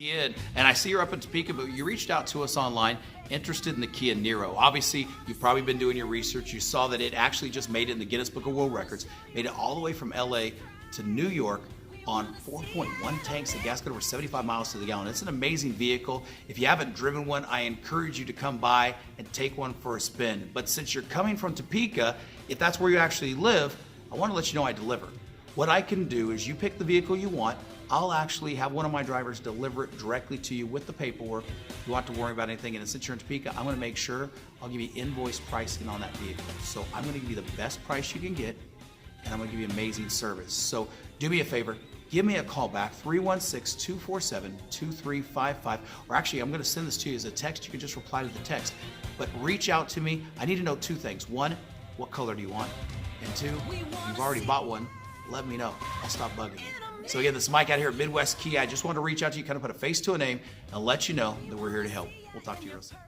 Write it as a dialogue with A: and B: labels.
A: And I see you're up in Topeka, but you reached out to us online, interested in the Kia Niro. Obviously, you've probably been doing your research. You saw that it actually just made it in the Guinness Book of World Records, made it all the way from LA to New York on 4.1 tanks of gas, got over 75 miles to the gallon. It's an amazing vehicle. If you haven't driven one, I encourage you to come by and take one for a spin. But since you're coming from Topeka, if that's where you actually live, I want to let you know I deliver. What I can do is you pick the vehicle you want. I'll actually have one of my drivers deliver it directly to you with the paperwork. You don't have to worry about anything. And since you're in Topeka, I'm going to make sure I'll give you invoice pricing on that vehicle. So I'm going to give you the best price you can get, and I'm going to give you amazing service. So do me a favor, give me a call back, 316-247-2355. Or actually, I'm going to send this to you as a text. You can just reply to the text. But reach out to me. I need to know two things. One, what color do you want? And two, if you've already bought one, let me know. I'll stop bugging you. So again, this is Mike out here at Midwest Kia. I just wanted to reach out to you, kind of put a face to a name, and let you know that we're here to help. We'll talk to you real soon.